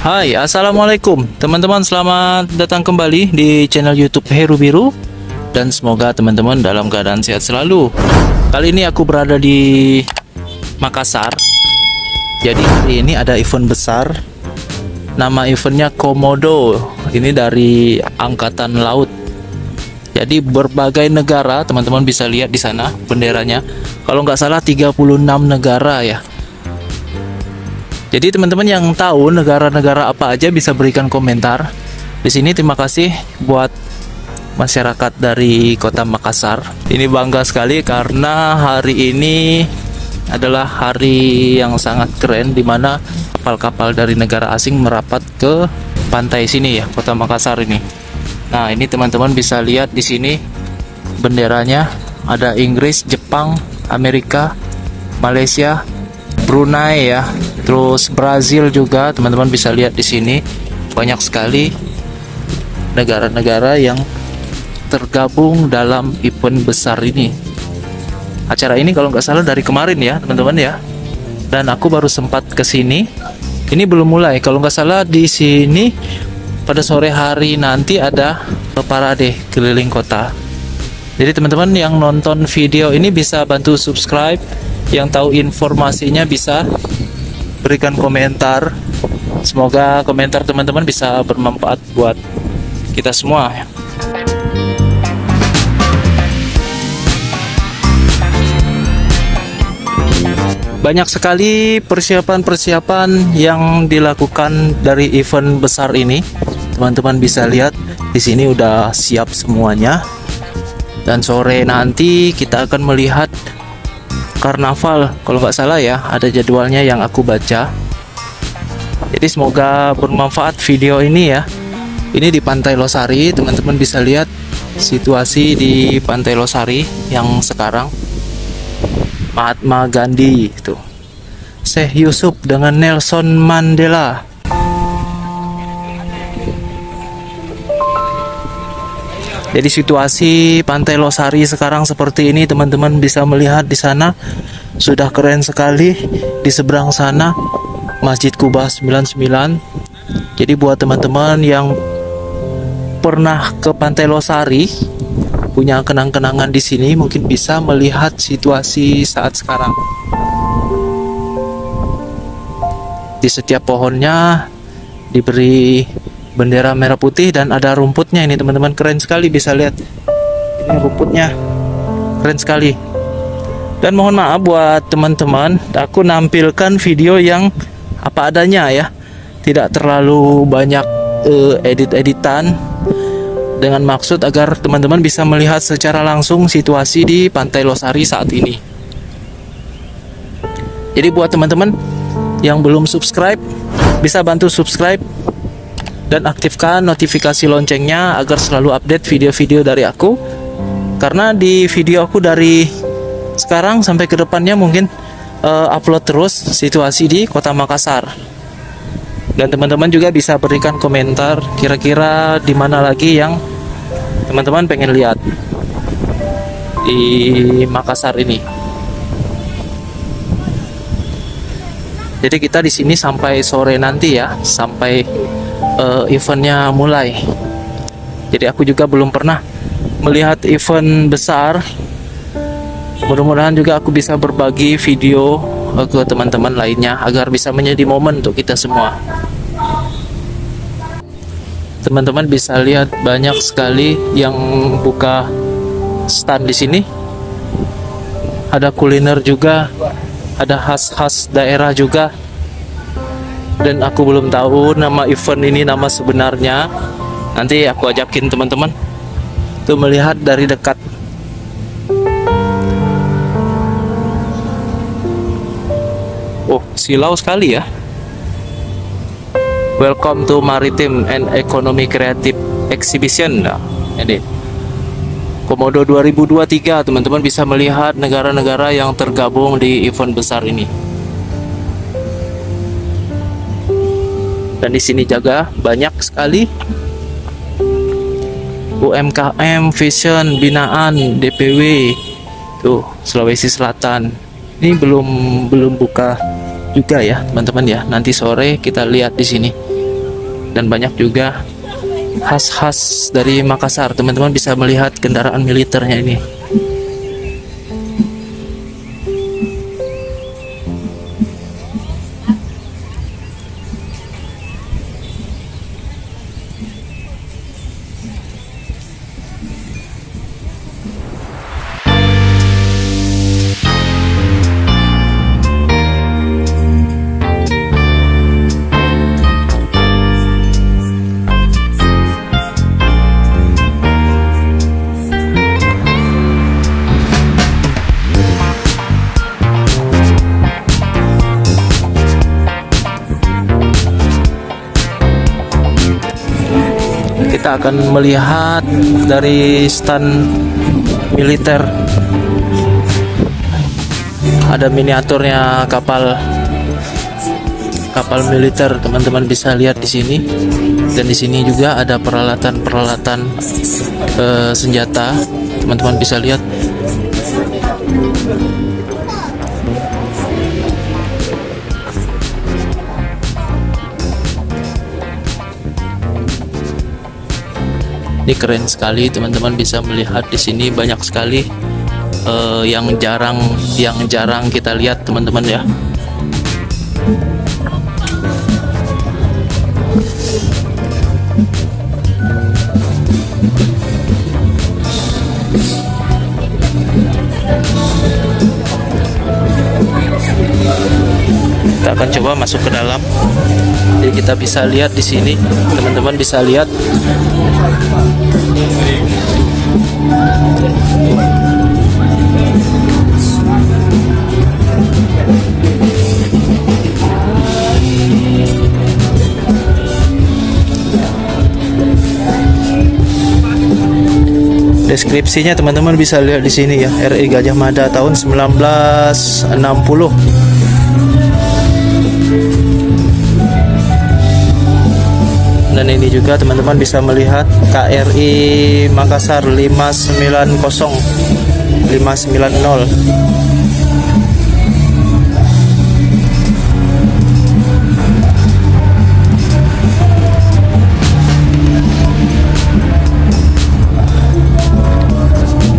Hai, assalamualaikum teman-teman, selamat datang kembali di channel YouTube Heru Biru dan semoga teman-teman dalam keadaan sehat selalu. Kali ini aku berada di Makassar. Jadi hari ini ada event besar. Nama eventnya Komodo. Ini dari Angkatan Laut. Jadi berbagai negara, teman-teman bisa lihat di sana benderanya. Kalau nggak salah 36 negara ya. Jadi teman-teman yang tahu negara-negara apa aja bisa berikan komentar di sini. Terima kasih buat masyarakat dari Kota Makassar. Ini bangga sekali karena hari ini adalah hari yang sangat keren, di mana kapal-kapal dari negara asing merapat ke pantai sini ya, Kota Makassar ini. Nah, ini teman-teman bisa lihat di sini benderanya ada Inggris, Jepang, Amerika, Malaysia, Brunei ya, terus Brazil juga. Teman-teman bisa lihat di sini banyak sekali negara-negara yang tergabung dalam event besar ini. Acara ini kalau nggak salah dari kemarin ya teman-teman ya, dan aku baru sempat ke sini. Ini belum mulai, kalau nggak salah di sini pada sore hari nanti ada parade keliling kota. Jadi teman-teman yang nonton video ini bisa bantu subscribe. Yang tahu informasinya bisa berikan komentar. Semoga komentar teman-teman bisa bermanfaat buat kita semua. Banyak sekali persiapan-persiapan yang dilakukan dari event besar ini. Teman-teman bisa lihat di sini udah siap semuanya. Dan sore nanti kita akan melihat karnaval, kalau nggak salah ya, ada jadwalnya yang aku baca. Jadi semoga bermanfaat video ini ya. Ini di Pantai Losari, teman-teman bisa lihat situasi di Pantai Losari yang sekarang. Mahatma Gandhi itu, Syekh Yusuf dengan Nelson Mandela. Jadi situasi Pantai Losari sekarang seperti ini, teman-teman bisa melihat di sana sudah keren sekali. Di seberang sana Masjid Kubah 99. Jadi buat teman-teman yang pernah ke Pantai Losari, punya kenang-kenangan di sini, mungkin bisa melihat situasi saat sekarang. Di setiap pohonnya diberi bendera merah putih dan ada rumputnya. Ini teman-teman keren sekali, bisa lihat ini rumputnya keren sekali. Dan mohon maaf buat teman-teman, aku nampilkan video yang apa adanya ya, tidak terlalu banyak edit-editan, dengan maksud agar teman-teman bisa melihat secara langsung situasi di Pantai Losari saat ini. Jadi buat teman-teman yang belum subscribe, bisa bantu subscribe dan aktifkan notifikasi loncengnya agar selalu update video-video dari aku. Karena di video aku dari sekarang sampai ke depannya mungkin upload terus situasi di Kota Makassar. Dan teman-teman juga bisa berikan komentar kira-kira di mana lagi yang teman-teman pengen lihat di Makassar ini. Jadi kita di sini sampai sore nanti ya, sampai eventnya mulai. Jadi aku juga belum pernah melihat event besar. Mudah-mudahan juga aku bisa berbagi video ke teman-teman lainnya agar bisa menjadi momen untuk kita semua. Teman-teman bisa lihat banyak sekali yang buka stand di sini. Ada kuliner juga, ada khas-khas daerah juga. Dan aku belum tahu nama event ini, nama sebenarnya. Nanti aku ajakin teman-teman tuh melihat dari dekat. Oh, silau sekali ya. Welcome to Maritime and Economy Creative Exhibition. Nah, ini Komodo 2023, teman-teman bisa melihat negara-negara yang tergabung di event besar ini. Dan di sini juga banyak sekali UMKM, Vision, Binaan, DPW. Tuh, Sulawesi Selatan. Ini belum buka juga ya, teman-teman ya. Nanti sore kita lihat di sini dan banyak juga khas-khas dari Makassar. Teman-teman bisa melihat kendaraan militernya ini. Kita akan melihat dari stand militer. Ada miniaturnya kapal militer, teman-teman bisa lihat di sini. Dan di sini juga ada peralatan-peralatan senjata, teman-teman bisa lihat. Ini keren sekali, teman-teman bisa melihat di sini banyak sekali yang jarang kita lihat, teman-teman ya. Kita akan coba masuk ke dalam. Jadi kita bisa lihat di sini, teman-teman bisa lihat. Deskripsinya teman-teman bisa lihat di sini ya, RI Gajah Mada tahun 1960. Dan ini juga teman-teman bisa melihat KRI Makassar 590.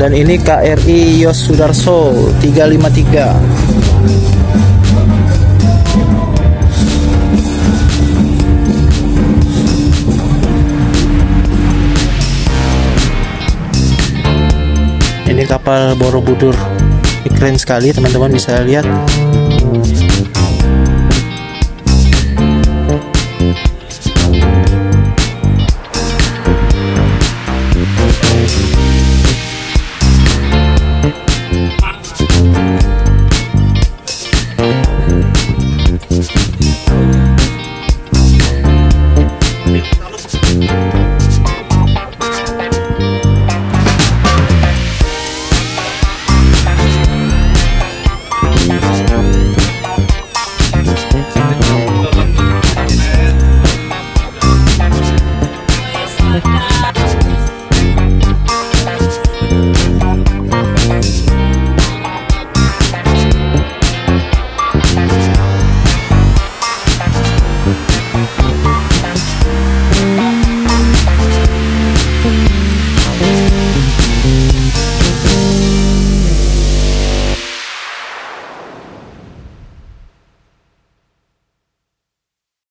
Dan ini KRI Yos Sudarso 353. Ini kapal Borobudur, keren sekali, teman-teman bisa lihat.